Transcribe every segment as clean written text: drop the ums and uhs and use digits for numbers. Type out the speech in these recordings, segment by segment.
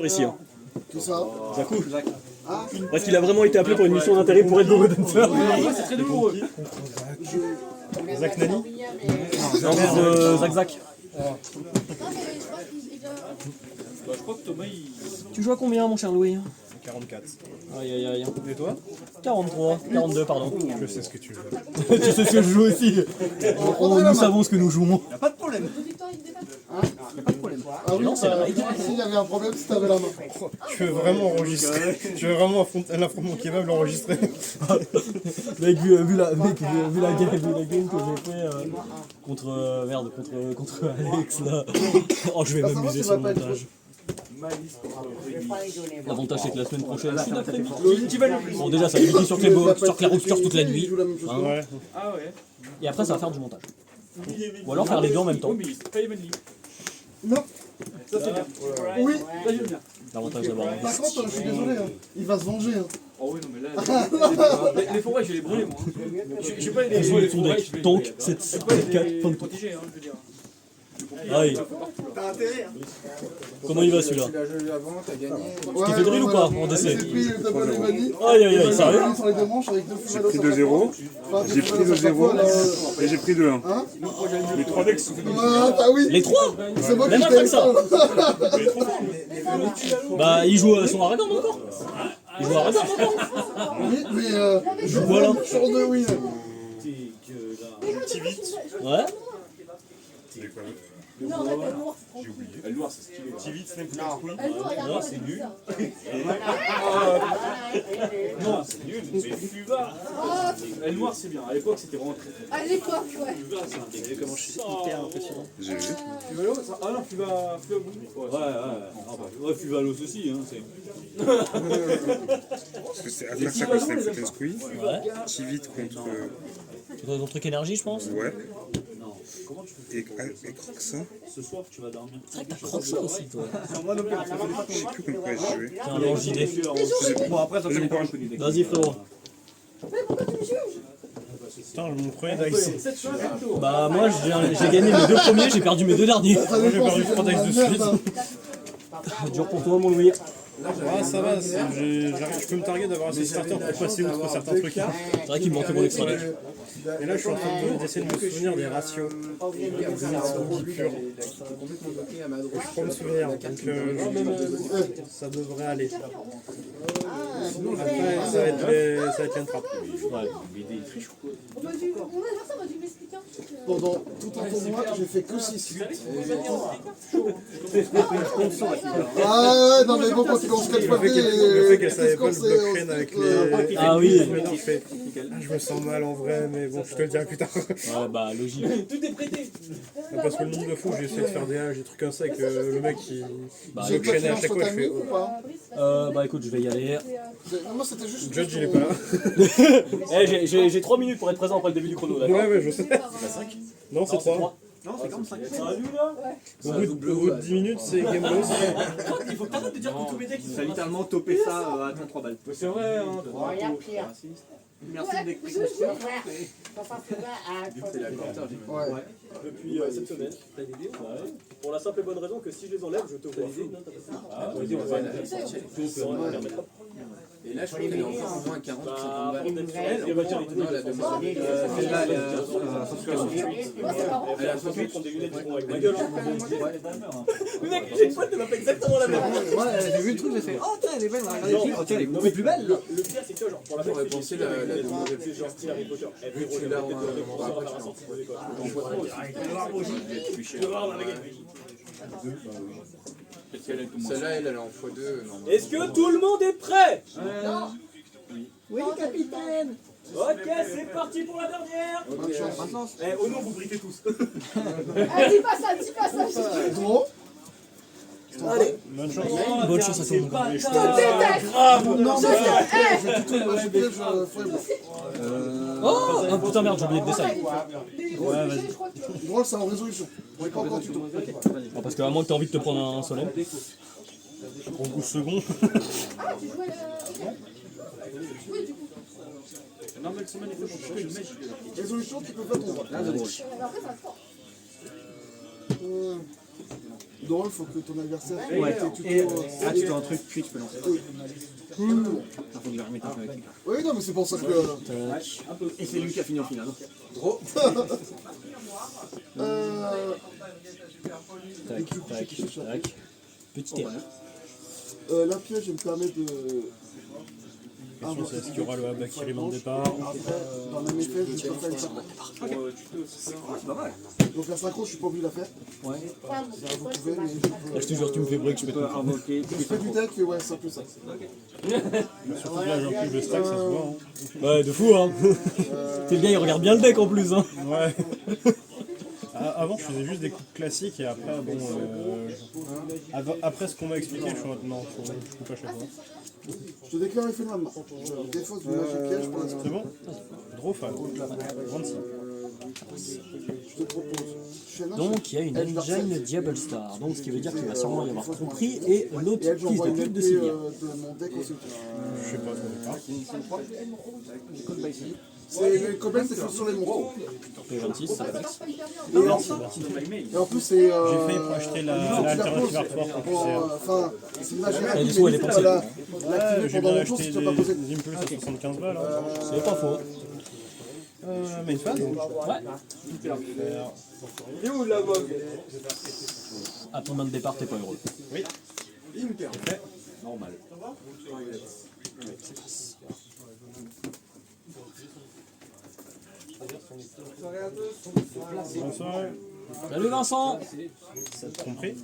Ici, hein. Tout ça. Zakou. Parce qu'il a vraiment été appelé pour une mission d'intérêt pour être Golden Hunter. C'est très douloureux. Zach Nani. Non, Zach Zach. Je crois que Thomas il. Tu joues à combien, mon cher Louis? 44. Aïe aïe aïe. Et toi? 43, 42 pardon. Je sais ce que tu veux. Tu sais ce que je joue aussi. Nous savons ce que nous jouons. Y'a pas de problème. Ah oui, Non, c'est la règle. s'il y avait un problème, si t'avais la main. Tu veux vraiment enregistrer? Tu veux vraiment un affrontement kebab l'enregistrer? Mec, vu la game que j'ai fait contre Alex là. Oh, je vais m'amuser sur le montage. L'avantage c'est que la semaine prochaine, je suis d'après-midi. Bon, déjà ça évite sur Clair-Obscur toute la nuit. Hein. Ouais. Ah ouais. Et après, ça va faire du montage. Ou alors faire les deux en même temps. Oui, mais c'est pas even league. Non. Ça c'est bien. Oui. Là j'aime bien. L'avantage d'avoir un Par contre, je suis désolé, hein. Il va se venger. Hein. Oh oui, non mais là. Les forêts, je vais les brûler moi. J'ai pas les Ils ont les forêts, deck. je vais Tank, les 7, pas 4, les 23. protéger, hein, je veux dire. Aïe. T'as intérêt, hein. Comment il va celui-là? Tu l'as joué avant, t'as gagné. Ouais, Qui fait drill ou pas en Il s'est DC? pris le double Evani. Aïe aïe aïe, sérieux? Sur les deux manches avec deux J'ai pris 2-0, j'ai pris 2-0 et j'ai pris 2-1. Hein? Les 3 decks sont faits comme ça. Ah, bah oui. Les trois? C'est moi qui Même t'ai après ça. Mais trop fort. Bah, il joue son Aragorn encore? Il joue Aragorn encore? Oui, mais je Voilà. vois sur deux wins. Petit vite. Ouais. C'est quoi l'autre? Non, en fait, elle noire, c'est J'ai oublié. Elle noire, c'est stylé. Petit vite, Snap Queen. Elle noire, regarde. Non, c'est nul. Non, c'est nul, mais Fuva. Elle noire, c'est bien. À l'époque, c'était vraiment très très. À l'époque, ouais. Fuva, c'est un délire. Comment je suis hyper impressionnant. J'ai vu. Fuvalo, ça. Ah non, Fuva. Ouais, ouais, Fuvalos aussi, hein. Parce que c'est à faire ça contre Snap Queen Squeeze. Ouais. Petit vite contre. Ton truc énergie, je pense. Ouais. Et Croxa. Ce soir, tu vas dormir. C'est vrai que t'as Croxa aussi, toi. Je sais plus contre quoi j'ai joué. T'es un lance d'idée. Bon, après, ça fait Deuxième point. Vas-y, frérot. Mais pourquoi tu me juges? Putain, mon premier dice. Bah, moi, j'ai gagné mes deux premiers, j'ai perdu mes deux derniers. Ça J'ai dépend perdu si 3 c'est dice de de la suite. merde, Dur pour toi, mon Louis. Ah, ça va, je peux me targuer d'avoir assez de starters pour passer outre certains trucs. C'est vrai qu'il me manquait mon extra deck. Et là, je suis en train d'essayer de me souvenir des ratios. Complètement bloqué à ma droite. Je peux me souvenir, donc ça devrait aller. Après, ça va être une trappe. Ouais. On a dû faire ça, on a dû m'expliquer un truc. Pendant tout un tournoi, j'ai fait que 6. Ah non mais bon, quand tu lances 4 fois Le fait qu'elle savait pas le blockchain avec les... Ah oui. Je fais, ah, je me sens mal en vrai, mais bon, je te le dirai plus tard. Ouais, bah, logique. Parce que le nombre de fois où j'ai essayé de faire des hages, des trucs comme ça, et que le mec il Bah, J'ai pas blockchainait à de chaque fois, je fais... ou pas? Bah, écoute, je vais y aller. Non, moi c'était juste. Judge, il est pas là. Eh, j'ai 3 minutes pour être présent après le début du chrono, d'accord? Ouais, je sais. Non, c'est 3. Non, c'est comme 5. Au bout de 10 minutes, c'est game loss. Il faut pas te dire que tous mes decks ils Ça a littéralement topé ça à 33 balles. C'est vrai, hein. Merci de C'est la porteur, j'ai Ouais. depuis cette semaine. Pour la simple et bonne raison que si je les enlève, je te vois. Et là, je crois qu'elle est encore en moins 40 ou 50 balles. Non, elle a deux balles. Celle-là, elle est à Elle a 68. Prendre des lunettes qui vont avec ma gueule. Le mec, j'ai une fois, tu m'as fait exactement la même. Moi, j'ai vu le truc, j'ai fait oh, tiens, elle est belle, regardez les filles, oh, tiens, elle est beaucoup plus belle. Le pire, c'est que genre, pour la J'aurais pensé la demande. c'est genre style Harry Potter. Elle fait Tu l'as en Celle-là, elle est en x2. Est-ce que tout le monde est prêt? Oui, capitaine. Ok, c'est parti pour la dernière. Maintenant, Eh, au nom, vous briquez tous. Ah, dis pas ça, Gros. Allez. Bonne chance. Bonne chance à tout le monde. je te déteste. Non, mais j'ai tout le match piège Oh, ah, putain, merde, j'ai oublié de dessin. Ouais, vas-y. Je crois que tu Drôle, c'est en résolution. J'ai pas encore tuto. Ah, parce qu'à moins que t'aies envie de te prendre un soleil. En 12 secondes. Ah, tu jouais le. Ok. Oui, du coup. Non, mais semaine, il faut que je mette. Résolution, tu peux faire ton droit. Alors après, ça va se fort. Donc il faut que ton adversaire Ouais. ait tes Et tutos. là, tu fais un truc, puis tu peux lancer. Oui. Il faut que je remette un peu avec lui. Oui, non, mais c'est pour ça que. Et c'est lui qui a fini en finale. Tac, tac, tac. Petit terrain. La piège, elle me permet de. La question c'est est-ce qu'il y aura le hub qui de départ? Après, dans la même piège, je peux faire une synchro. Donc la synchro, je suis pas obligé de la faire. Ouais. Vous pouvez, mais je peux. Là, je te jure, tu me fais break, je Tu peux peux te invoquer. Je fais du deck, ouais, c'est un peu ça. Surtout que là, j'ai en plus le stack, ça se voit. Hein. Ouais, de fou, hein. T'es le gars, il regarde bien le deck en plus, hein. Ouais. Avant, je faisais juste des coups classiques et après, bon. Après ce qu'on m'a expliqué, je suis en mode non, je coupe à chaque fois. Je te déclare effet de main. Je défausse du magic piège pour l'instant. C'est bon? Draw fan. 26. Je te propose. Shannon, Donc, il y a une Edge engine Darkseid. Diable Star. Donc, ce qui veut dire qu'il va sûrement y avoir compris et l'autre Et elle, fils j'envoie de une pute LP de Sylvia. de mon deck aussi. Je sais pas trop départ. C'est les cobayes, c'est fait sur les monstres. P26, ça va. Et en plus, c'est. J'ai failli pour acheter l'alternative Artwork en plus. Enfin, c'est une magie. Et des sous, elle est pensée. L'activer J'ai pendant bien le tour acheté si tu n'as pas posé. des impulses à 75 balles. Hein. C'est pas faux. Main phase. Ouais. Il est où la vogue? À ton main de départ, t'es pas heureux. Oui. Normal. Bonsoir. Salut Vincent. Compris?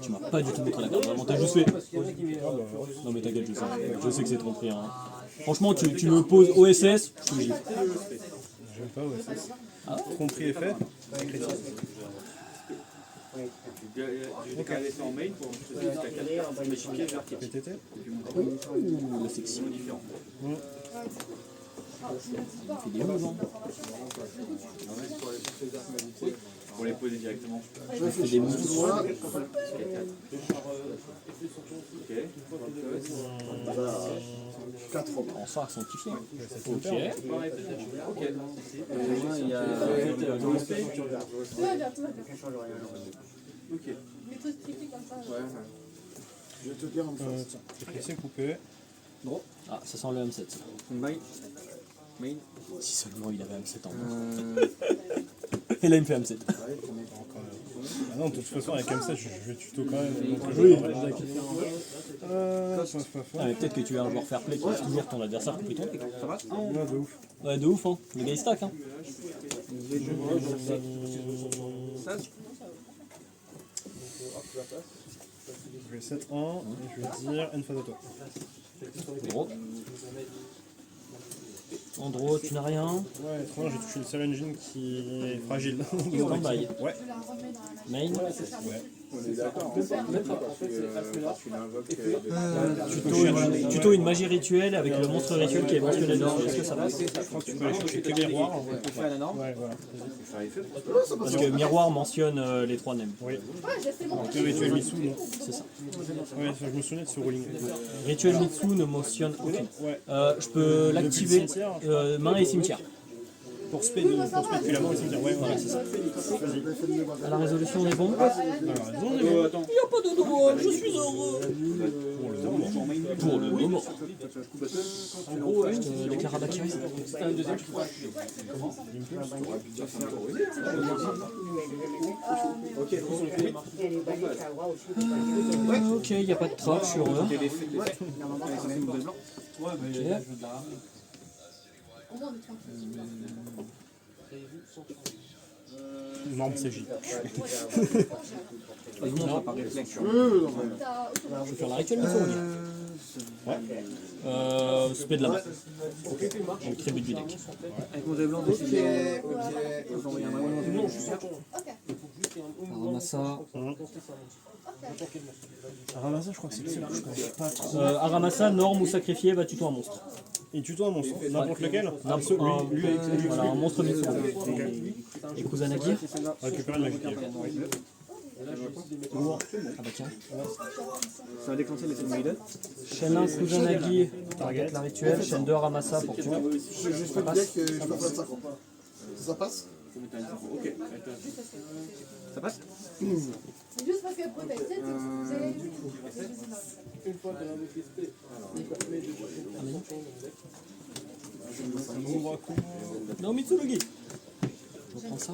Tu m'as pas du tout montré la carte, vraiment, t'as juste fait. Non mais t'inquiète, je sais que c'est tromperie. Hein. Franchement, tu me poses OSS, je te gifle. J'aime pas OSS. Compris et fait. Ok. Elle est fait en main pour choisir ta carte magique piège arcade. PTT. Ouh, la section. Différent. Il fait des moves, hein. Pour les poser directement. Je réfléchis. Tu vois, Ok. 4 hommes. En phare sanctifié. Ok. Ok. Il y a. Tout va bien, tout va bien. Ok. Les trucs triplés comme ça. Je vais te dire en face. J'ai laissé couper. Ah, ça sent le M7. Ça. Main. Main. Si seulement il avait M7 en main. Et là, il me fait M7. Ah non, de toute façon, avec M7, je vais tuto quand même. Oui. Ah, mais peut-être que tu es un joueur fair play qui laisse toujours ton adversaire couper ton deck. Ouais, de ouf. Ouais, de ouf, hein. Le gars il stack, hein. Je vais 7-1 et je vais dire une phase à toi. Gros. Andro, tu n'as rien. Ouais, trop bien, j'ai touché le Seven Engine qui est fragile. Stand-by. Ouais. Main. Tuto une magie rituelle avec le monstre rituel qui est mentionné dedans. Est-ce que ça passe? Je crois que tu peux aller chercher que miroir. On fait à la norme. Ouais, voilà. Parce que miroir mentionne les 3 nems. Oui. Ouais, c'est bon. Le rituel Mitsu, non. C'est ça. Ouais, je me souviens de ce rolling. Rituel Mitsu ne mentionne aucune. Ouais. Je peux l'activer. cimetière. Main et cimetière. Pour spé depuis la mort, il me dit ouais, voilà, c'est ça. À la résolution, on est bon? Alors, on est bon. Attends. Il n'y a pas de drôle, je suis heureux. Pour le moment. En gros, je te déclare à Bakiri. Ok, il n'y a pas de trap, je suis heureux. Au moins, on est tranquille. Norme CJ. Non, T'as je vais faire la rituelle Mitsu. Spé de la main. Donc tribut du deck. Avec mon dé blanc, ok. Je vais envoyer un main. Non, je suis sûr. Aramasa. Aramasa, je crois que c'est excellent. Je connais pas trop. Aramasa, norme ou sacrifié, va tuto un monstre. Et tuto un monstre, n'importe lequel. Voilà, un monstre Mitsu. Et Kusanagi. Récupérer le magic. Lourd. Ah bah tiens. Ça va déclencher l'effet de Maiden. Chaîne 1, Kusanagi, target la rituelle. Chaîne 2, Aramasa pour tuer. Je fais du deck et je fais pas de 50. Ça passe? Ok. Ça passe? Juste parce qu'elle protège. Non, Mitsurugi. Je reprends ça.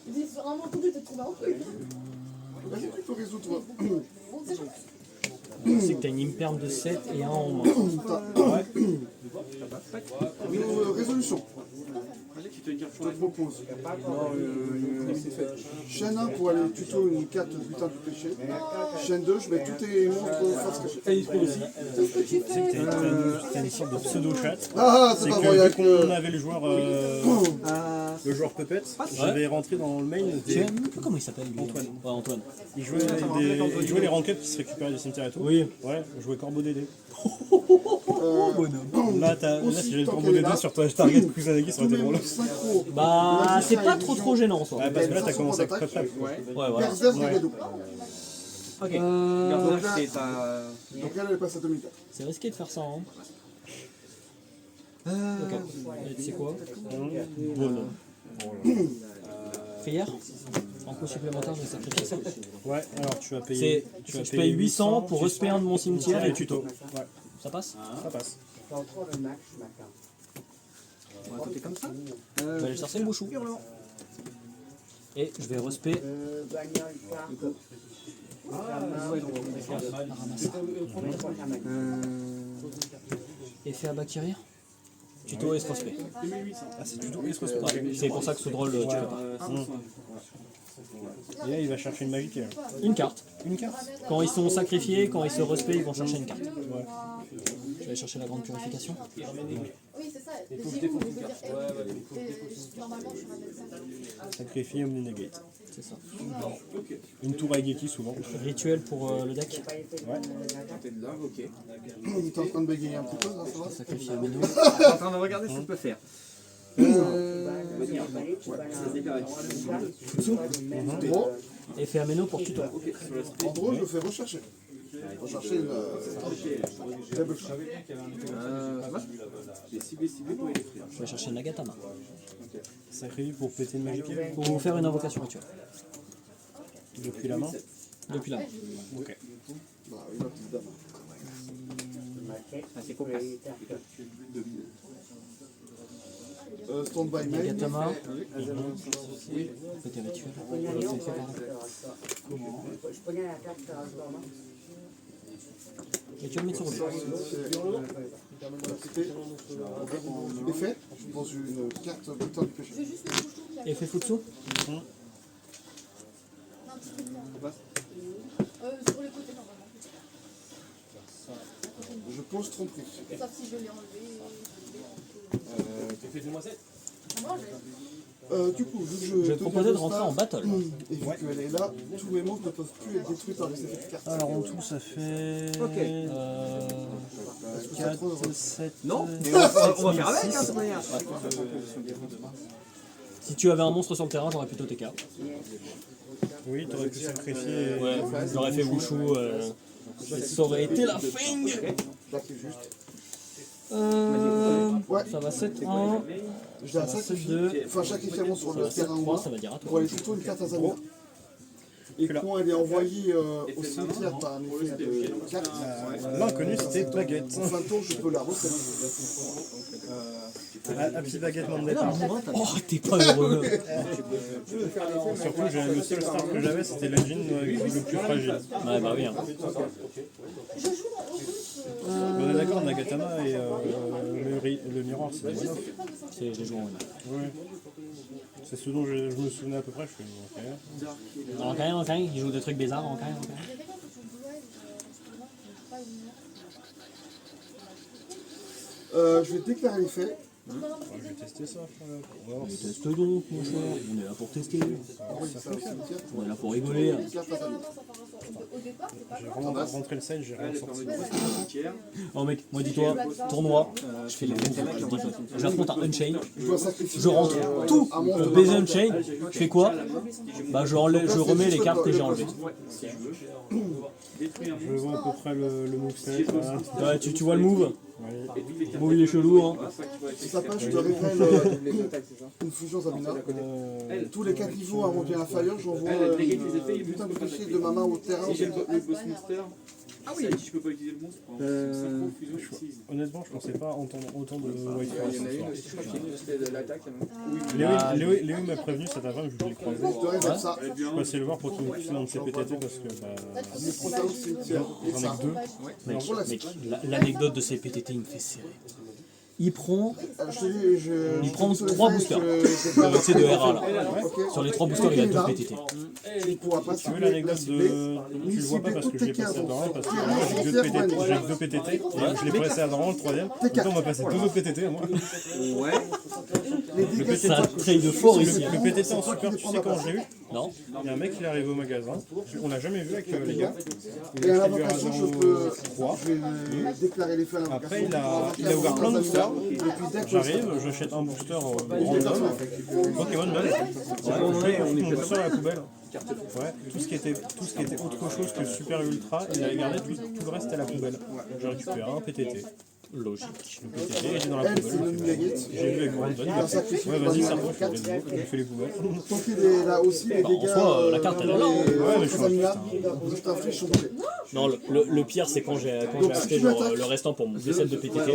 Ils disent vraiment tout de te trouver un truc. Vas-y, tu peux résoudre toi. On sait jamais. Je sais que t'as une imperme de 7 et un en main. Résolution. Je te propose. Chaîne 1 pour aller tuto une carte butin du péché. Chaîne 2, je mets tous tes monstres face cachée. Tout ce que tu fais. C'était une sorte de pseudo-chat. Ah, c'est C'est pas que vrai. vu qu'on avait le joueur Puppet, j'avais rentré dans le main Tu sais des... même pas comment il s'appelle lui. Antoine. Ouais, Antoine. Il jouait les ranked qui se récupéraient du cimetière et tout. Oui. Ouais, je jouais Corbeau Dédé. Bonhomme. Là, si j'ai le Corbeau Dédé sur ton target Kusanagi, ça aurait été drôle. Synchro. Bah, c'est pas trop gênant ça. Ouais, parce que là, t'as commencé avec Prep. Ouais, voilà. Berserk Brigado. Ok. Garde c'est ta. Donc elle passe à 2004. C'est risqué de faire ça, hein. Ok. Et tu sais quoi? Bonhomme. Prière en coût supplémentaire, je vais sacrifier ça. Ouais, alors tu vas payer. Je paye 800 pour respect 1 de mon cimetière et tuto. Ouais, Ça passe? ça passe. On va côté comme ça. Je vais aller chercher le bouchou. Et je vais respect. Effet à Bakiri. Tuto et respect. Ah, c'est tuto et respect. Ouais, c'est pour ça que ce drôle, tu peux pas. Et là, il va chercher une magie. Une carte. Une carte. Quand ils sont sacrifiés, quand ils se respectent, ils vont chercher une carte. Je vais aller chercher la grande purification. Oui, c'est ça. J'ai vu, je veux dire. Normalement, je ramène ça. Sacrifier Omni Negate. C'est ça. Une tour Aigeki souvent. Rituel pour le deck. Ouais. T'es de là, ok. T'es en train de bégayer un petit peu, là, ça va? Sacrifier Ameno. Je suis en train de regarder ce que je peux faire. Gros, Effet Ameno pour tuto. en gros, je le fais rechercher. Rechercher une faible chat. Je vais chercher Nagatama. Sacrifier pour péter une magie. Pour vous faire une invocation rituelle. Depuis la main. Depuis là. Ok. Bah oui, ma petite dame. Ah, c'est cocasse. Stand by main. Nagatama. Petit rituel. Rituel Mitsurugi. Effet, je pose une carte butin du péché. Effet Futsu. Non, sur le côté, normalement. Je pose tromperie. Sauf si je l'ai enlevé. Tu fais du moins 7. Non, j'ai. Du coup, vu que Je vais te proposer de rentrer en battle. et vu qu'elle est là, tous mes monstres ne peuvent plus être détruits par les effets de carte. Alors en tout, ça fait. Ok. 4, 7. Non, mais on va faire avec, hein, de toute manière. Si tu avais un monstre sur le terrain, j'aurais plutôt TK. Oui, t'aurais pu sacrifier. Ouais, j'aurais fait Wushu. Ça aurait été la fin. Là, c'est juste. Ça va 7-1. Je la sacrifie. Enfin, sacrifier un monstre sur le terrain ou 3, pas. ça va dire à Pour toi. aller plutôt une carte à Zamina. Et quand elle est envoyée au cimetière par un effet de carte, L'inconnu, c'était Baguette. en fin de tour, je peux la refaire. Happy Baguette mon départ. Oh, t'es pas heureux. Surtout, le seul star que j'avais, c'était l'engine le plus fragile. Ouais, bah oui. Hein. On est d'accord, Nagatama et le miroir, c'est des one-off. C'est les joueurs. Ouais. C'est ce dont je me souvenais à peu près. Je fais ok. En cain, ils jouent des trucs bizarres en cain. Je vais déclarer les faits. Je vais tester ça. On va voir. Mais teste donc, mon cher. On est là pour tester. Envoyer ça au cimetière. On est là pour rigoler. Carte à Zamina. Au départ, c'est pas J'ai vraiment rentré le side, j'ai rien sorti. Oh mec, moi dis-toi, tournoi, je fais les j'affronte un Unchain, Je dois sacrifier. je rentre tout le baiser Unchain, je fais quoi? Bah je remets les cartes que j'ai enlevées. Je vois à peu près le moveset. Voilà. Ouais, tu vois le move? Bon, il est chelou, hein. Si ça passe, je te révèle une fusion Zabina. Tous les 4 niveaux avant bien inférieur, j'envoie une putain de fichier de ma main au terrain. Le boss monster. Ah oui. Je peux pas utiliser le monstre. Synchro, fusion, utilise. Honnêtement, je pensais pas entendre autant de White Il y en a une Forest. aussi, je crois qu'il c'était de l'attaque. Léo m'a prévenu cet avant que je voulais le croiser. Je te révèle ça. Je suis passé le voir pour qu'il me file un de ses PTT parce que Les protéines, c'est j'en ai que 2. Mec, pour la mec, l'anecdote de ces PTT, il me fait serrer. Il prend Je te dis, Il prend 3 boosters. C'est de RA là. Sur les 3 boosters, il a 2 PTT. Tu pourras pas Tu veux l'anecdote de. Tu le vois pas parce que je l'ai passé à Doran, parce que moi j'ai que 2 PTT, et je l'ai passé à Doran le troisième. Donc on m'a passé 2 autres PTT à moi. Ouais. Le PTT, C'est un trade fort ici. le PTT en super, tu sais quand je l'ai eu? Non. Il y a un mec qui est arrivé au magasin, on l'a jamais vu avec les gars. Il Et a à acheté du l'invocation, je Razor peux 3. je vais déclarer les faits à l'invocation. Après il a ouvert plein de boosters. Et puis dès que J'arrive, j'achète un booster random. Pokémon même. On est booster à la poubelle. Ouais, tout ce qui était autre chose que super ultra, il avait gardé, tout le reste à la poubelle. J'ai récupéré un PTT. Logique. Le PTT il est dans la elle, c'est le poubelle. Nugget. J'ai vu avec Brandon. Ouais, vas-y, ça refait, je fais les poubelles. Tant qu'il est là aussi, les Bah, dégâts. en soi, la carte, elle est là, hein. Ouais, mais je suis Juste un friche, on peut. Non, le pire, c'est quand j'ai acheté genre, le restant pour mon set de PTT.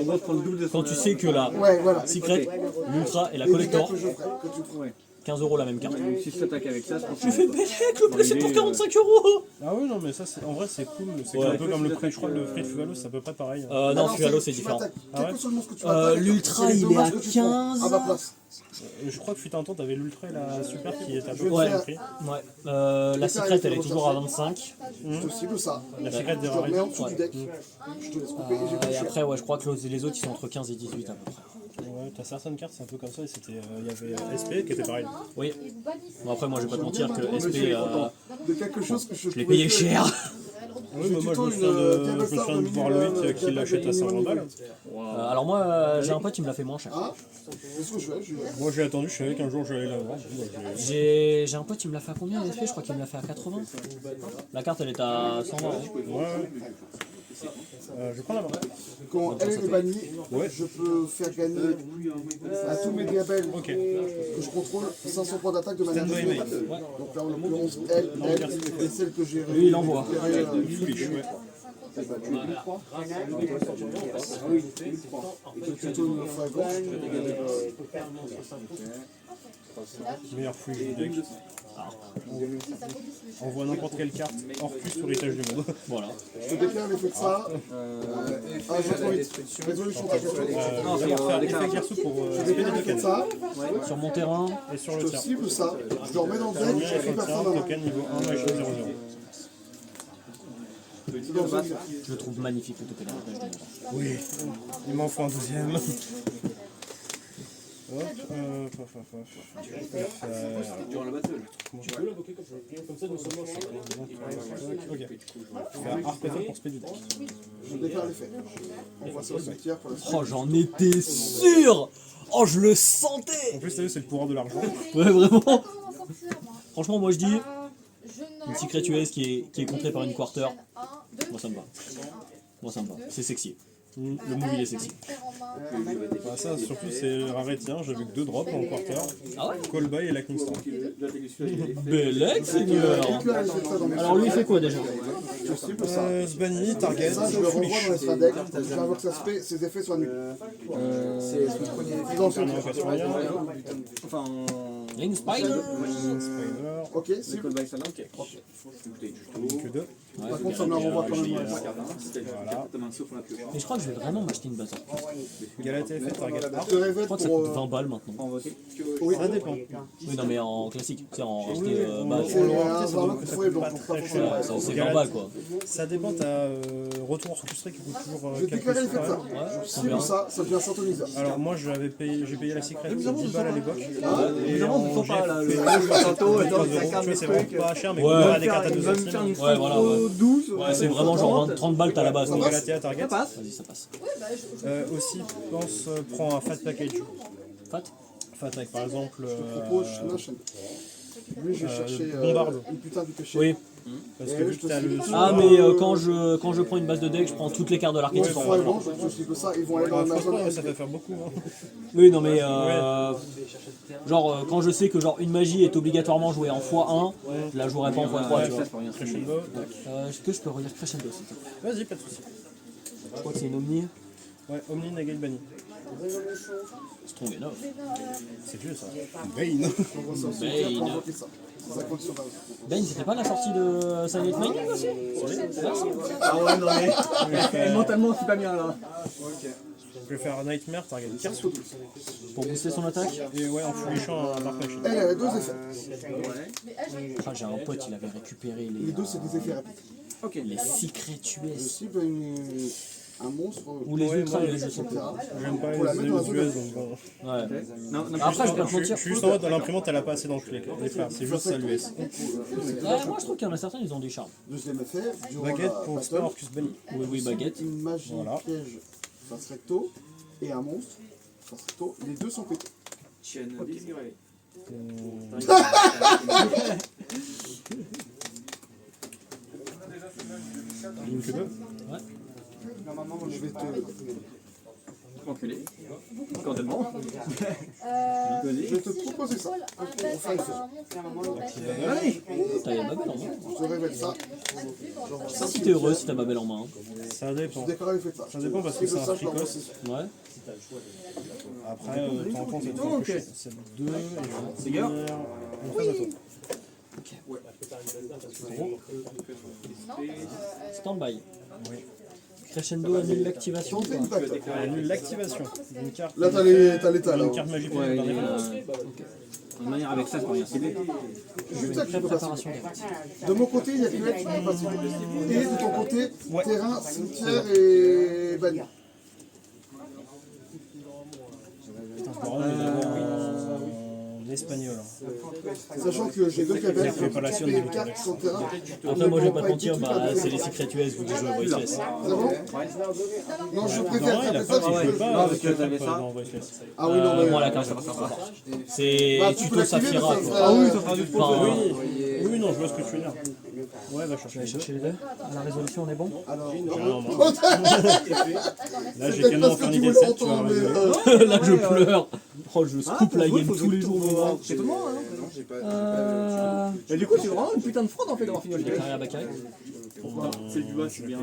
Quand tu sais que la Ouais, voilà. Secret, l'Ultra et la Les dégâts Collector, que je ferai, que tu feras. 15 € la même carte. Si je t'attaque avec ça, je pense Je fais Bellec, le bleu c'est pour 45 €. Ah oui, non, mais ça, en vrai, c'est cool. C'est un peu comme le prix, je crois que le prix de Fualo, c'est à peu près pareil. Non, Fualo c'est différent. Quel que soit le monstre que tu m'attaques, L'Ultra, c'est les il est dommages à que tu prends 15. à ma place. Je crois que fut un temps, t'avais l'Ultra et la Super qui étaient à peu près Ouais. le même prix. Ouais. La Secret, elle est toujours à 25. C'est possible ça. La Secret des Je remets en raretés. dessous du deck. Je te laisse couper et j'ai plus Et cher. après, ouais, je crois que les autres, ils sont entre 15 et 18 à peu près. Ouais, t'as certaines cartes, c'est un peu comme ça. Et c'était, il y avait SP qui était pareil. Oui. Bon, après, moi, je vais pas te mentir que SP, De quelque chose que je je l'ai payé cher. Oui, bah, moi, je me souviens de voir Loïc qui l'achète à 50 balles. Alors, moi, j'ai un pote qui me l'a fait moins cher. Ah, c'est ce que je fais. Moi, j'ai attendu, je savais qu'un jour j'allais l'avoir. J'ai un pote qui me l'a fait à combien SP? Je crois qu'il me l'a fait à 80. La carte, elle est à 120 €. Ouais. Je prends la main. Quand elle est bannie, je peux faire gagner à tous mes diabèles Ok. que je contrôle 500 points d'attaque de manière Stand by juste. main. Donc là, en l'occurrence, elle et celle que j'ai Lui, il envoie. Fluish, ouais. plutôt une fois à gauche. Meilleur fluish du deck. Envoie n'importe quelle carte hors plus sur l'étage du monde. Voilà. Je te déclare l'effet de ça. Ah, j'ai trop vite. Résolution de la question. D'abord faire l'effet Gersu pour Je SP des déclare l'effet de tokens. ça. Sur mon terrain, Et sur Je le te tir. cible ça. Je le remets dans le deck. Premier Je effet fais de tir, personne avant. token niveau 1, machine 0-0. C'est dans le deck. je le trouve magnifique le token avantage du monde. Oui, il m'en faut un deuxième. Hop, Durant la battle. Ok. Faire RPT pour speed du deck. Je déclare l'effet. On voit ça au cimetière pour la suite. Oh, j'en étais sûr. Oh, je le sentais. En plus, t'as vu, c'est le pouvoir de l'argent. Ouais, vraiment. Comment sortir, moi Franchement, moi, je dis Je une note. Secret US qui est contrée par une quarter. 1, 2, Moi, ça me va. Moi, ça me va. C'est sexy. Le move, il est sexy. Bah, ça, surtout, c'est rarétien. J'avais que 2 drops en quarter. Ah ouais? Call by et la Kingston. Bellec, Seigneur. Déclare l'effet de ça dans mes Alors, lui, il fait quoi déjà? Je cible ça. Sbanny, target, Ça, je le renvoie fluish. dans les strat deck. J'invoque ses effets soient nuls. C'est son premier. Dans ce Invocation rien. Enfin, Link Spider. Spider. Ok, cible. Call by celle-là. Que 2. Par contre, ça me la renvoie quand même. Voilà. Et je crois que je vais vraiment m'acheter une base. Galatea fait target Je art. te révèle Je crois que ça pour. coûte 20 balles maintenant. Oui, Ça dépend. Oui, non, mais en classique, tu sais, en racheté base. c'est un ça doit Varlock coûter fouet, donc pas pour très pas cher. forcément. C'est 20 balles quoi. Ça dépend, t'as retour orchestré qui coûte toujours Je vais quelques déclarer l'effet de ça. sous. Je cible ça, ça devient synthoniseur. Alors moi j'ai payé la Secret 10 balles à l'époque. Évidemment, en ne faut pas là, le GF, Santo, tu dans vois, 50 c'est trucs. vraiment pas cher, mais Ouais. on Il a va des me cartes à faire- 2 il va me centimes. faire une Ouais, voilà, ouais. 12. Ouais, c'est vraiment genre 30 balles, t'as la base. Donc quoi. Galatea target. Ça passe. Vas-y, ça passe. Aussi, pense, prends un fat package. Fat. Fat avec par exemple Propose, je n'enchaîne. Lui, j'ai cherché bombarde. une putain de péché. Oui. Parce que vu que t'as le. Ah, mais quand je prends une base de deck, je prends toutes les cartes de l'archétype. Soit ils vont, je sais que ça, ils vont aller dans la zone. Franchement, ça va faire beaucoup. Hein. Oui, non, mais genre, quand je sais que genre une magie est obligatoirement jouée en x1, je la jouerai pas en x3, tu vois. Crescendo. Est-ce que je peux relire Crescendo, s'il te plaît? Vas-y, pas de soucis. Je crois que c'est une Omni. Ouais, Omni Nagail Bani. Strong enough. C'est vieux ça. Bane. On voit ça aussi, on va bloquer ça. C'est 50 sur 20. Ben, c'était pas la sortie de Silent Mining aussi? Ah ouais, non mais. Mentalement, c'est pas bien là. Je vais faire Nightmare, target 15 Pour booster son attaque? et ouais, en fulichant un Dark Machine. Elle a deux effets. Ah, j'ai un pote, il avait récupéré Les deux, c'est des effets rapides. les Secret Je US. cible un monstre. Ou les Ouais, ultra moi, US, je sais etc. pas. J'aime pas Pour la les mettre dans la zone US donc bon. Ouais. Non, non, Après, je peux te Je mentir. suis juste en mode dans l'imprimante, elle a pas assez dans tous les frères. C'est juste ça l'US. Moi, je trouve qu'il y en a certains, ils ont du charme. Deuxième effet, durant Baguette la pour battle, Star Orcus Bunny. Oui, baguette. une magie Voilà. piège face recto et un monstre face recto. Les deux sont pétés. Une que deux. Normalement, je vais te. enculé. Cordialement. Je vais te proposer ça. Allez. T'as la Babel en main. Je révèle ça. Si t'es heureux, si t'as Babel en main. Ça dépend. Je décore l'effet de ça. Ça dépend parce que c'est un ça, je leur fricos. Ouais. Après, de temps en temps, c'est 2 et je vais gars. dire une phase à toi. Stand-by. Crescendo annule l'activation. Tente une patte. Elle annule l'activation d'une carte. Là, t'as l'état là. Une carte magique. Ouais, par il est, défaut. de manière avec ça, c'est rien cibler. Juste ça que je peux pas Préparation des cibler. De mon côté, il y a que là que je peux pas cibler. Et de ton côté, Ouais. terrain, cimetière et bannière. Par contre, on est d'abord en espagnol. Sachant que j'ai deux cabelles, Préparation et de une carte sans terrain. Après, moi, je vais pas te mentir, bah, c'est les Secret US vu que je joue à Voiceless. C'est bon Non, je préfère Non, il a faire ça. pas, il peut pas. Non, parce que t'avais ça. dans Voiceless. Ah oui, non, mais. Moi, la carte, ça va pas. C'est Bah, tu peux Tuto l'activer, Saphira, mais ça quoi. sera- Ah oui, ça fera du sport. Enfin, Oui, non, je vois ce que tu veux dire. Ouais, va chercher les deux. chercher les deux. À la résolution, on est bon? Alors, Non, non. oh, Là, j'ai peut-être canon parce que tu infernité voulais 7, tu vas entendre, mais. révéler. Là, je pleure. Oh, je scoop la game tous les jours. C'est tout le monde, hein. Et du coup, c'est vraiment une putain de fraude en fait d'avoir fini le jeu. Carrière Bakary. C'est du bas, c'est bien.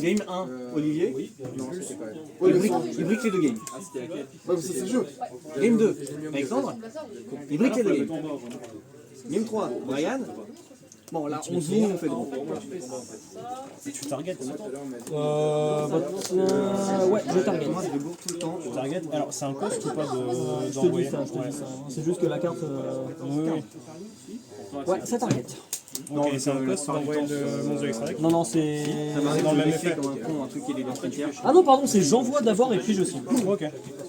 Game 1, Olivier. Ouais, Il mais brique, les deux games. ouais, mais ça, c'est le jeu. Game 2, Alexandre. Il brique les deux games. Game 3, Brian. Bon, là, on zoom, on fait drôle. Tu target. Ouais, je target. Moi, je bourre tout le temps. Tu target. Alors, c'est un cost ou pas Je te dis d'envoyer ça, je te dis ça. C'est juste que la carte. Oui, oui. Ouais, ça target. Ok, c'est un cost d'envoyer le monstre de l'extra deck. Non, non, c'est. Ça m'arrive dans le de même laisser effet. comme un con, un truc qui est dans le cimetière. Ah non, pardon, c'est j'envoie d'abord et puis je cible. Ok.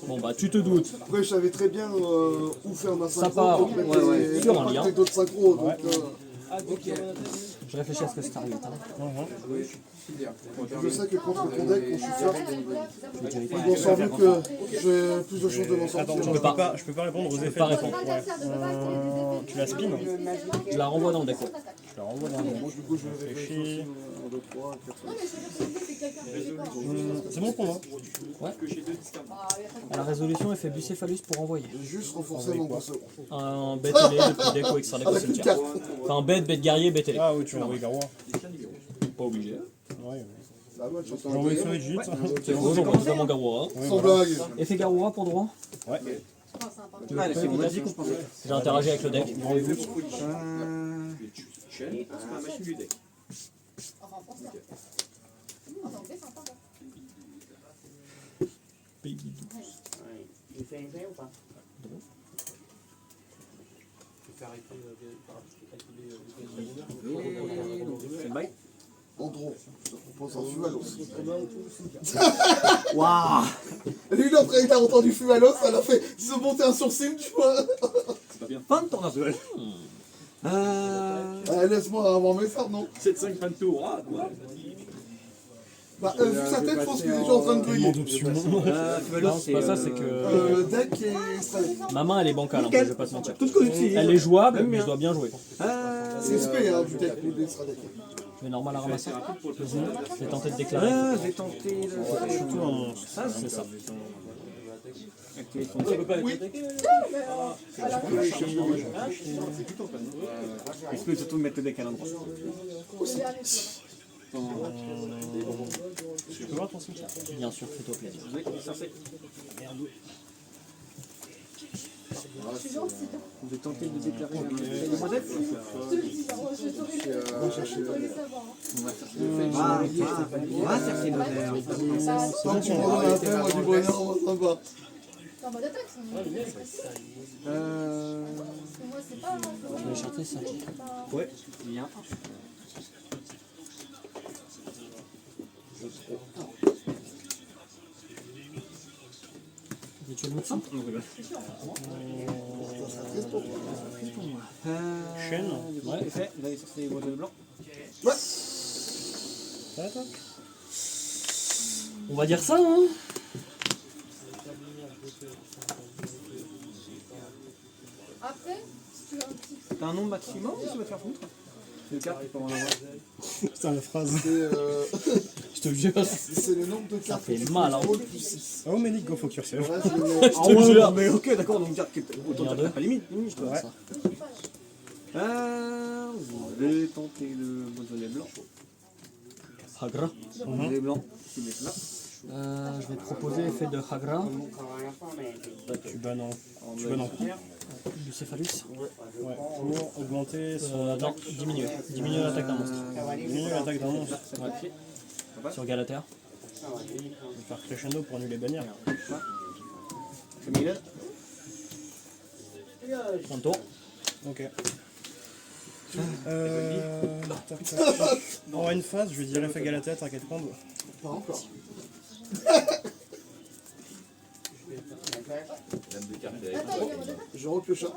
Bon, bah, tu te doutes. Après, je savais très bien où faire ma synchro. part, donc mettre ouais, des- sur un lien. avec d'autres synchros. Donc, Je réfléchis à ce que c'est target. Hein. je sais que contre ton deck, quand je suis fort, je m'en sors vu que j'ai plus de chances de m'en Attends, sortir. je peux pas répondre aux effets. pas répondre. Ouais. Tu la spin. Je la renvoie dans le deck. Ouais. Je la renvoie dans le deck. Du coup, je vais Réfléchis. 1, 2, 3, 4, 5. C'est bon pour moi. À la résolution, elle fait bucéphalus pour envoyer. J'ai juste renforcé mon boss. Un bête ailé depuis deck ou extra deck au Avec une cimetière. carte. Enfin, bête guerrier, bête ailé. Ah oui, tu vas envoyer Garou. Pas obligé. Ouais. Bah, moi, je suis J'ai envoyé sur les Jits. C'est bon, j'envoie totalement Garoura. sans blague. Effet Garoura pour droit. Ouais. Allez, c'est bon, on a dit qu'on pensait. J'ai interagi avec le deck. Baby douce. C'est le bail. Andro, je te propose un Fumalos. Waouh. Lui, il a entendu Fumalos, ça l'a fait se monter un sourcil, tu vois. Fin de tournage. Laisse-moi avoir mes fards, non 7-5 fin de tour. Ah, ouais. Bah, vu sa tête, je pense qu'il est déjà en train de briller. Non, c'est pas ça, c'est que Deck et Strike. ma main elle est bancale, hein, je vais pas te mentir. Tout ce que j'utilise. Elle est jouable, mais je dois bien jouer. Respect hein, du deck ou des stratèques. Je vais normal à ramasser. Je vais tenter de déclarer. Ah, j'ai tenté de... Surtout un monstre. Ça, C'est ça. activer son On peut pas être attaqué. Il peut surtout mettre le deck à l'endroit. Je peux voir ton cimetière? Bien sûr, fais-toi plaisir. Je suis gentille. Je vais tenter de déclarer un demoiselle. Je te le dis, hein, je t'aurais le savoir. On va chercher l'honneur. Tant que tu me donnes la peine, moi du bonheur, on va sympa. C'est en mode attaque, c'est facile. Parce que moi, c'est pas. Je vais chanter ça. Ouais, bien. Et tu le mets dessus Chaîne. Ouais. C'est fait, vous allez chercher les boîtes de blanc. Ça va, toi? On va dire ça, hein. Après, si tu veux un petit. T'as un nombre maximum ou tu vas te faire foutre? C'est le cas, tu peux en avoir. Putain, la phrase. Je te jure. C'est le nombre de cartes. fait que tu mal, hein. contrôles plus 6. Oh, mais Nick, go, faut que tu recèves. Ouais, je le mets. Ah ouais, non, mais ok, d'accord, donc garde autant Bien de deux. pas limite, je dois. Ouais. Vous allez tenter le bonnet blanc. Hagra. Bonnet blanc, tu mets là. Je vais proposer effet de Hagra, Tu bannes en coup. du Céphalus. Ouais, pour augmenter son Non, attaque. diminuer. Diminuer l'attaque d'un monstre. Diminuer l'attaque d'un monstre. Sur Galater. Je vais faire crescendo pour annuler les bannières. C'est Milan. Prends le tour. Ok. Tac, tac, tac. En une phase, je vais dire effet Galatea, t'inquiète prendre. Pas encore. Attends, il est en mode attaque. Je repioche un.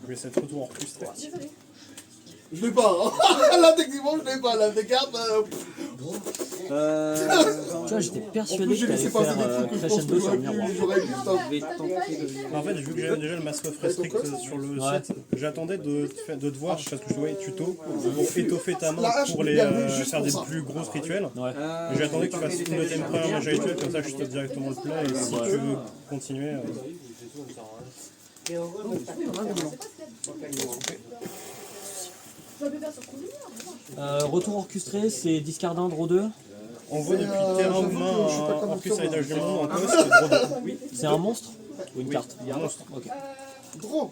Je vais essayer de retour orchestré. Désolé. Je l'ai pas. Hein. Là, techniquement, je l'ai pas. Là, des cartes. Tu vois, j'étais En persuadé plus, que j'ai t'allais laissé passer faire des trucs que je pense que crescendo sur le j'aurais miroir. pu. J'aurais pu. Stop. Je vais tenter de. En fait, vu que j'avais déjà le Mask of Restrict sur le Ouais. site, j'attendais de te voir, parce que je voyais tuto, pour étoffer ta main La hache, pour je les, l'ai gardée juste faire pour des ça. plus grosses rituels. Ouais. Et j'attendais que tu fasses une deuxième première magie rituelle, comme ça je te directement le play, et si tu veux continuer... Je vais faire sur combien? Retour orchestré, c'est discard 1, draw 2. Envoie depuis terrain j'avoue humain que je suis pas comme Orcus ça, à l'étage du moi. monde en poste, et draw 2. C'est un monstre ou une carte? Il y a un monstre. Ok. Gros.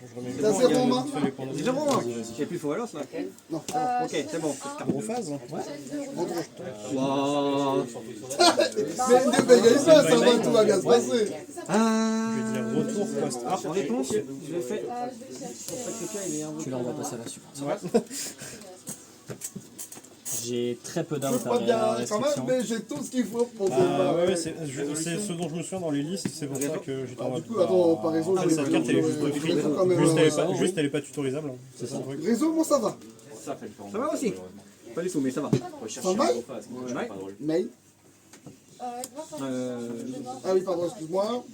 Je remets T'as zéro en main. les points de vie. 0 j'ai plus faux alors là. Non. Ok, c'est bon. Gros phase. Waouh. Mais ne payez pas, ça va, tout va bien se passer. Je vais dire retour post art. En réponse, je vais faire. Tu l'envoies passer à la suivante. J'ai très peu d'armes Je peux par pas bien quand restriction. même, mais j'ai tout ce qu'il faut pour Ah combattre. ouais, c'est ce dont je me souviens dans les listes, c'est pour ça que j'étais en mode... Du coup, attends, par raison, Ah, j'ai cette carte elle est juste free, quand même. juste elle est pas tutorisable. hein. C'est ça le truc. Réseau, moi ça va. Ça fait le temps. Ça va aussi. Pas du tout, mais ça va. Ça va C'est pas drôle. Mail. Euh, Ah oui, pardon, excuse-moi.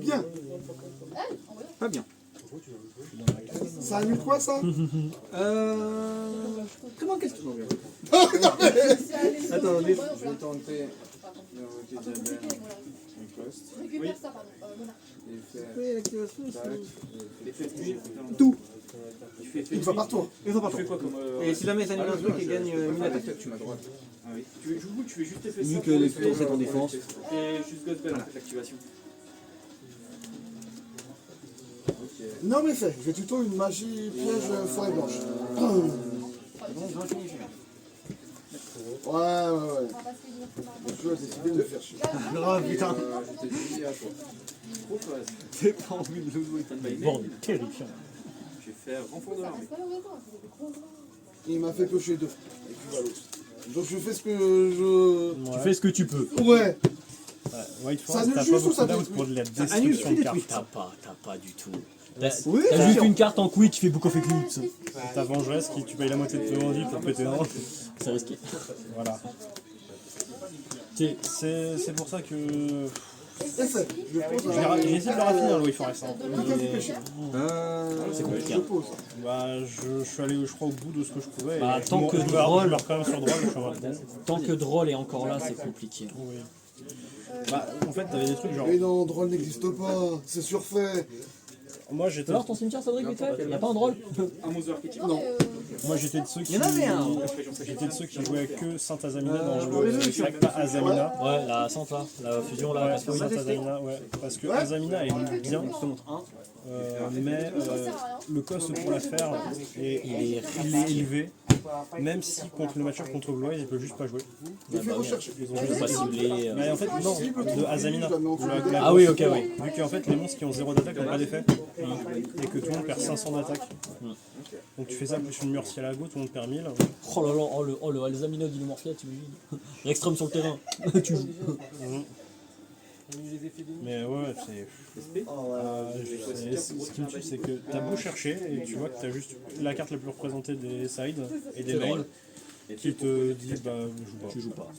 Bien. pas bien. Ça annule quoi ça Très bonne question. Non, mais- Attendez. Je vais tenter de voter Jabber Récupère ça, pardon. Monarque. et faire L'effet de nuit, Tout. tu fais effet Il de va nuit. par toi. Ils sont Tu fais partout. quoi comme. Et si jamais ça annule un truc, il gagne une attaque. tu m'as droite. Ah oui. Du coup, tu fais juste effet Vu ça. que les tours c'est en défense. Et juste Gospel en fait l'activation. Non mais fait, je vais tuto une magie piège forêt blanche. Ouais. Je vais décider de me faire chier. Oh putain. Je te dis à toi. Trop phase. J'ai pas envie de le jouer. Bon, terrifiant. Je vais faire renfort de l'armée. C'est pas le réseau, c'est des gros bras. Il m'a fait piocher deux. Et puis voilà. Donc je fais ce que Tu fais ce que tu peux. je... Ouais. White Ça Force, annule t'as pas juste ou beaucoup ça d'out détruit pour de la annule, destruction de tu cartes. T'as pas du tout. T'as Oui, t'as juste une carte en quick qui fait Book of Eclipse. Ta vengeresse qui tu payes la moitié de ton vie pour péter un. C'est risqué. Voilà. C'est C'est pour ça que Et fait. Je pose J'ai essayé de le raffiner le Louis Forest. Hein. C'est compliqué. Je pose. Bah, je suis allé, je crois, au bout de ce que je pouvais. Bah, et tant que je Droll- meurs quand même sur Droll, je suis en mode bon. Tant que Droll est encore là, c'est compliqué. Oui. Bah, en fait, t'avais des trucs genre. Mais non, drôle n'existe pas. C'est surfait. Moi, j'étais. Alors ton cimetière, Cédric, vite fait, y'a pas un Droll? Un Mother qui tire. Non. Moi, j'étais de ceux qui. Il y en avait un. J'étais de ceux qui jouaient que Saint-Azamina dans le sac, pas Azamina. Ouais, la Sainte là, la fusion là, Ouais, parce que oui. Saint-Azamina, ouais. Parce que Azamina est bien, mais le cost pour la faire, il est élevé. Même si contre le match-up contre Bloise, il peut juste pas jouer. Il fait rechercher. Ils ont On peut juste pas cibler. Mais en fait, non, de Azamina. Ah oui, ok, oui. Vu qu'en fait, les monstres qui ont 0 d'attaque n'ont pas d'effet, et que tout le monde perd 500 d'attaque. Donc tu fais ça plus une Murcielago, tout le monde perd 1000. Oh là là, oh le Alzamina d'Inomorphia, tu imagines. L'extrême sur le terrain, tu joues. Mais ouais, c'est. Ce qui me tue, c'est que t'as beau chercher et tu vois que t'as juste la carte la plus représentée des sides et des mains qui te dit bah Tu joues pas.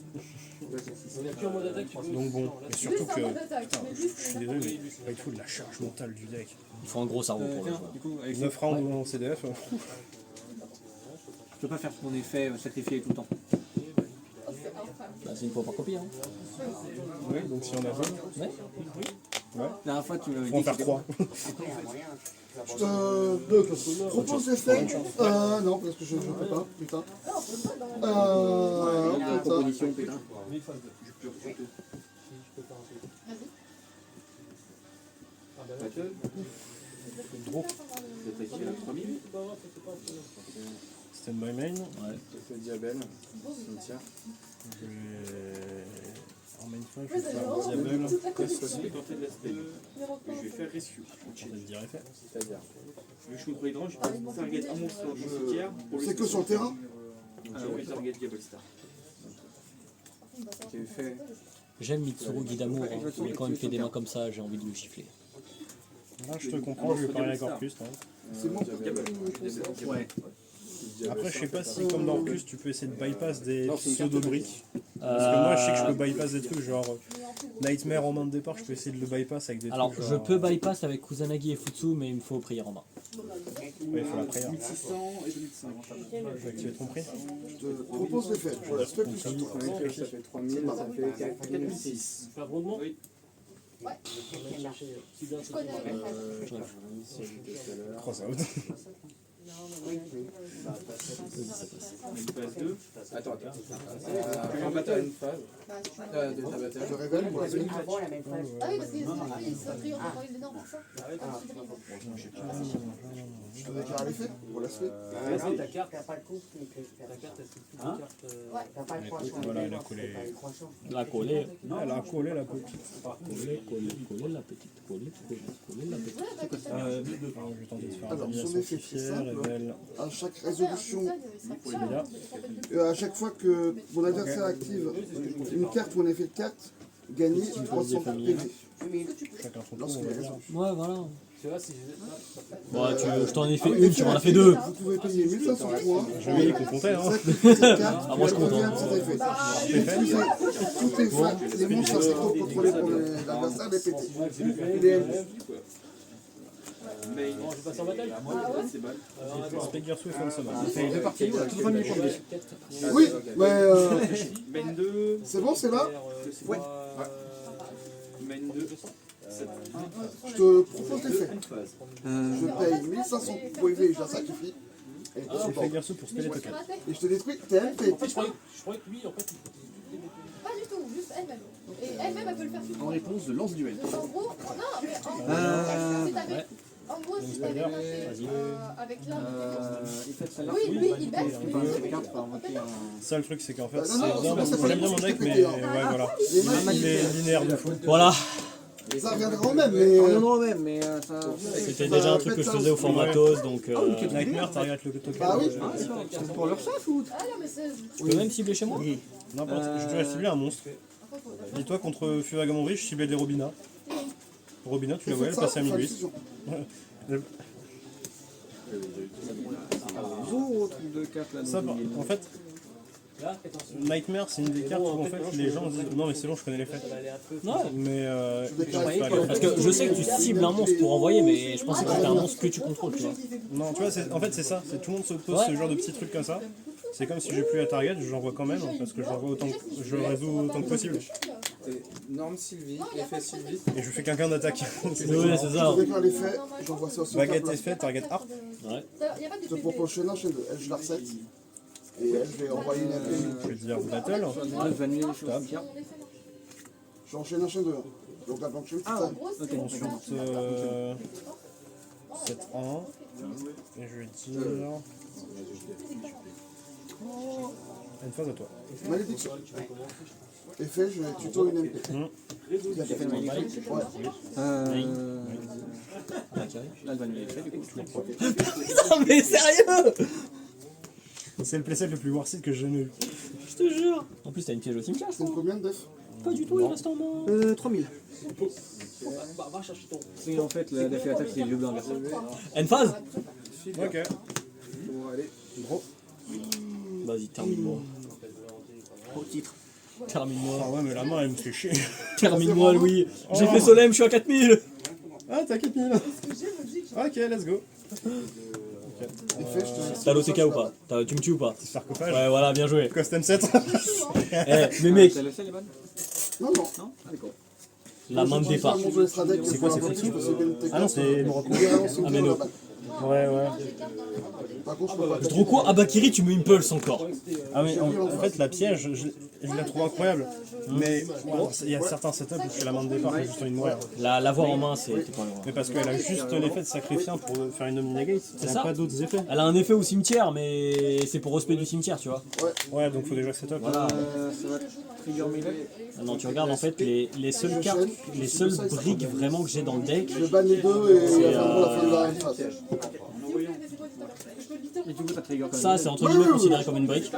donc bon, et surtout que je suis désolé, mais il faut de la charge mentale du deck. Il faut un gros cerveau pour le jouer. Du coup, avec 9 rounds en CDF, je peux pas faire mon effet sacrifié tout le temps. Bah, c'est une fois par copie. Hein. oui, donc si on a 20, Ouais. La dernière fois, tu m'avais faut en dit faire 3. Propose des faits. Non, parce que je ne peux pas. Putain. Putain. Proposition, putain. Battle. Drop, Attaquer à 3000. stand by main. Ouais. C'est Diabel. Cimetière. Je vais. En main phase, je vais faire Diabel. Je vais tenter de l'aspect. Je vais faire Rescue. Je vais le dire effet. C'est-à-dire. Vu que je suis contre les dragons, je peux target un monstre dans le cimetière. C'est que sur le terrain. Je vais target Diablo Star. Qui est fait. J'aime Mitsuru Guidamour, hein, mais quand il me fait des mains comme ça, j'ai envie de lui gifler. Là, je te comprends, je vais parler avec Orcus. Hein. C'est bon. Ouais. Après, je sais pas si, comme dans Orcus, tu peux essayer de bypass des pseudo-briques. Parce que moi, je sais que je peux bypass des trucs genre Nightmare en main de départ, je peux essayer de le bypass avec des Alors, trucs. je genre, peux bypass avec Kusanagi et Futsu, mais il me faut prière en main. Ouais, il faut la prière. 1600 et 2005. Je vais activer ton prix. Je te propose des faits. Je respecte plus. Ça fait 3000, ça fait 4006. Oui. Je connais. Cross out. Phase 2. Attends. En battle. Une phase. De ta battle. Je révèle pour la suite. Ah oui, parce qu'ils se prient en envoyant des normes pour ça. Je te déclare les faits pour la suite. Ta carte n'a pas de coupe. Ta carte, elle Hein t'as pas le croissant. Voilà, elle a collé. La coller. Elle a collé la petite. Coller la petite. Coller la petite. Je vais tenter de faire un Alors, domination son effet très officielle, simple. révèle. À chaque résolution, Là, à chaque fois que mon adversaire active une carte ou un effet de carte, gagnez 300 PV. chacun son tour. Lorsque on va les dire. Ouais, voilà. Tu vois, si je. Bon, je t'en ai fait une, tu m'en as fait deux. Vous pouvez payer 1500 points. Je vais qu'on comptait, hein. Sacrifiez cette carte, Ah, moi, je compte, hein. cet effet. Tout est fait. Les monstres assez contrôlés pour l'adversaire, les petits. Les M. Mais Bon, je passe en bataille. c'est mal. Spegersu et Fonsoma. C'est deux parties, voilà, tout 20 minutes pour le dé. Oui, mais Main 2. c'est bon, c'est là. Ouais. Main 2. Je te propose des faits. Je paye 1500 PV, je la sacrifie. Et je C'est porte. Spegersu pour spell et token. Et je te détruis tes MP. En fait, je croyais que lui, en fait, Pas du tout, juste elle-même. Et elle-même, elle peut le faire tout En réponse de lance duel. Donc en gros, non, mais si t'avais. En gros, si t'avais placé avec l'un Il fait celle-là. oui, lui, il baisse, mais Enfin, cette carte va invoquer un. Ça, le truc, c'est qu'en fait, Non, c'est non, bien, c'est pas j'aime bien mon deck, mais ouais, voilà. Les mains, Il est linéaire de fou. Voilà. ça reviendra au même, mais. On reviendra au même, mais ça. C'était déjà un truc que je faisais au formatos, donc Nightmare, t'arrives le token. Bah oui. C'est pour leur chef ou. Ah non, mais c'est. je peux même cibler chez moi. N'importe, je dois cibler un monstre. Et toi, contre Fuvagamon Riche, je ciblais des Robina. Robina, tu la vois, elle passait à 1008. Autre de 4 là. Ça, en fait, Nightmare, c'est une des cartes où en fait les gens disent non mais c'est bon, je connais l'effet. Ouais. Mais Parce que je sais que tu cibles un monstre pour envoyer, mais je pensais que c'était un monstre que tu contrôles, tu vois. non, tu vois, en fait c'est ça, c'est tout le monde se pose ce genre de petits trucs comme ça. C'est comme si j'ai plus la target, j'envoie quand même parce que j'envoie autant que je résous autant que possible. Norme Sylvie, effet Sylvie. Et je fais qu'un d'attaque. Ouais, c'est ça. Je déclare l'effet, j'envoie ça sur Baguette table. effet, target art. Ouais. Je propose chaîne 1, chaîne 2. Elle, je la recette. Et elle, je vais envoyer une épée. Je vais dire battle. Je vais annuler les choses. Je enchaîne 1, chaîne 2. Donc la planche, c'est ça. Ensuite 7 1. Et je vais dire. Une phase à toi. Malédiction. Effet, je vais tuto une MP. Il a fait une malédiction. Ouais. Là, elle va annuler les faits, du coup. Non mais sérieux! C'est le playset le plus warseed que j'ai jamais eu. Je te jure! En plus, t'as une piège au cimetière, je C'est crois. combien de def? Pas du tout, il reste en main. 3000. C'est en fait l'effet attaque, c'est les vieux blancs adversaires. N-phase? Ok. Bon, allez. Vas-y, termine-moi. Au titre. Termine-moi. Ah ouais, mais la main elle me fait chier. Termine-moi, Louis. J'ai fait Solem, je suis à 4000. Ah, t'as 4000. Ok, let's go. Effet, je te laisse. T'as l'OTK ou pas? Tu me tues ou pas? Sarcophage. Ouais, voilà, bien joué. Custom 7. Eh, mais mec, T'as le sel, les balles? Non, non. Non? Ah, d'accord. la main de départ. C'est quoi, c'est Fritsu Ah non, c'est Morocco. Ah, mais non. Ouais, ouais. Par contre, je peux pas. Trop quoi? Abakiri, tu me impulses encore. Ah mais en fait la piège, je la trouve incroyable. Mais bon, il y a certains setups où je fais la main de départ et juste envie de mourir. L'avoir en main, c'est t'es pas loin. Mais parce qu'elle a juste l'effet de sacrifier un pour faire une Omni-Negate. Elle ça. n'a pas d'autres effets. Elle a un effet au cimetière, mais c'est pour respect du cimetière, tu vois. Ouais, donc faut déjà setup. Voilà. Ça va trigger melee. Ah non, tu regardes en fait les seules cartes, les seules briques vraiment que j'ai dans le deck. Je banne les deux et avant la fin de la phase. Et du coup, ça trigger quand même. Ça, c'est entre guillemets considéré comme une brique.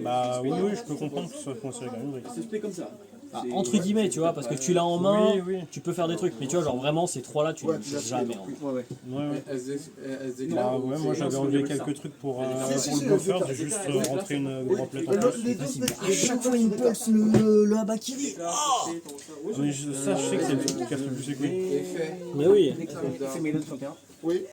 Bah oui, oui, je peux comprendre que ce soit considéré comme une brique. C'est spé comme ça. Ah, entre guillemets, tu vois, parce que tu l'as en main, Oui, oui. tu peux faire des trucs. Mais tu vois, genre vraiment, ces trois-là, tu les touches jamais. En fait. Ouais, ouais. Ouais, ouais. Elle se Bah déclare. ouais, moi j'avais enlevé quelques trucs pour le buffer, j'ai juste rentré une gromplette en plus. Les deux decks, À chaque fois, il me pulse le Abakiri. Mais ça, je sais que c'est le truc qui casse le plus les couilles. Effet. Mais oui. Effet melee de 31. oui.